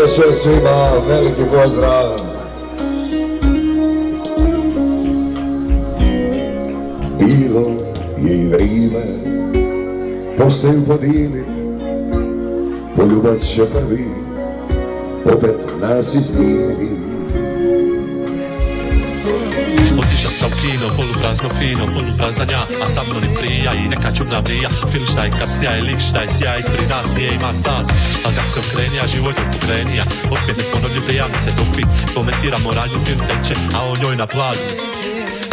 večer svima, veliki pozdrav. Bilo je i vrijeme, postaju podijelit, poljubac će prvi, opet nas izmiri. Otišao sam u kino, poluprazno fino, poluprazan ja, a sa mnom i prija i neka čudna vrija. Film šta je kasnija i lik šta je sjaj ispred nas, nije ima stas. Ali kako se okrenija, život je pokrenija. Opet neponovljiv prijavni se topi, komentiramo radnju, film teče, a on njoj na plažu.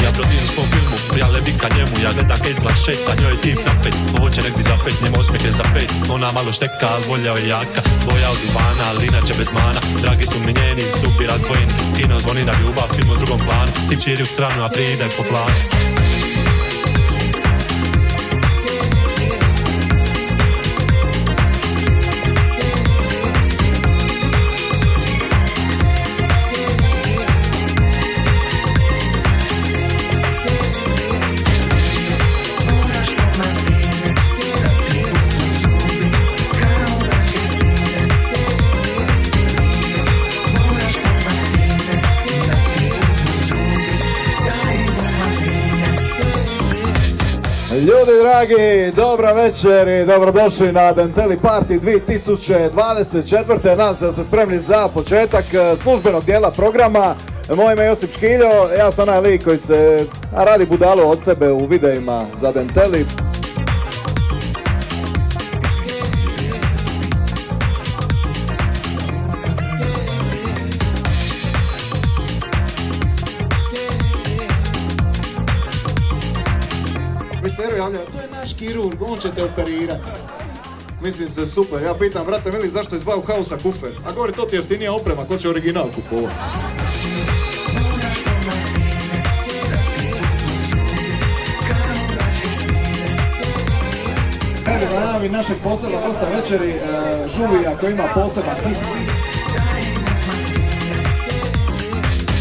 Ja brodim u svom filmu, prijale vika njemu, ja gledam Kate Blanchett, a njoj je tip napet. Ovo će negdje za pet, njemu osmijeh je za pet. Ona malo šteka, ali volja je jaka, boja od divana, ali inače bez mana. Dragi su mi njeni, stupi razdvojeni, kino zvoni na ljubav, film u drugom planu. Tip čiri u stranu, a pride po planu. Ljudi dragi, dobra večer i dobrodošli na Denteli Party 2024. Nadam se da ste spremni za početak službenog dijela programa. Moje ime je Josip Škiljo, ja sam onaj lik koji se radi budalu od sebe u videima za Denteli. Seru javlja, to je naš kirurg, on će te operirati. Mislim se super, ja pitam, brate mili, zašto je iz Bauhausa kufer? A govori, to ti je jeftinija oprema, ko će original kupovati? Evo da najavi našeg posebnog gosta večeri, Žuvija koji ima poseban hit.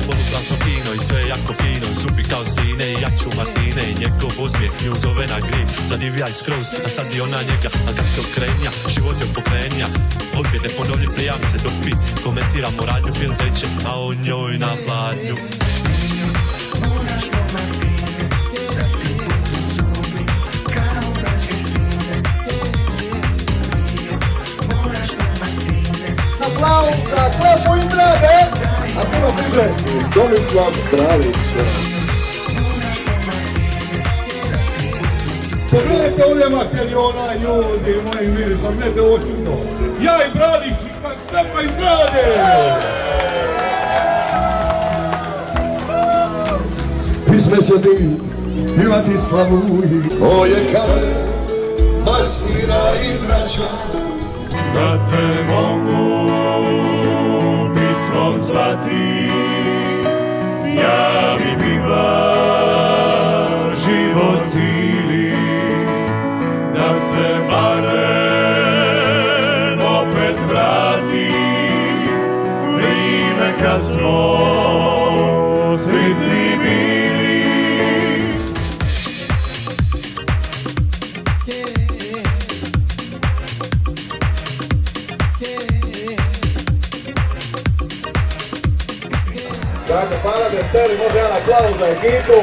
Poluprazno fino i sve jako fino, zubi kao zline i jaču Martine. I njegov osmijeh nju zove na gri, zadivljaj skroz, a sad i ona njega. A kad se okrenja, život je pokrenja. Opet neponovljiv prijavni se topi, komentiramo radnju, film teče, a on njoj na pladnju. Aplauz za Klapu Indrade, a puno bliže Tomislav Dravić. Pogledajte ovdje materijona, ljudi moji mili, pa gledajte ovo čudno. Ja i Bradić, kak Stepa iz Grade! Pisme će ti pivati slavuji, o je kamen, maslina i drača. Da te mogu pismom zvati, ja bi bila život cili, da se barem opet vrati vrijeme kad smo sretni bili. Dakle, hvala Denteli, može jedan aplauz za ekipu.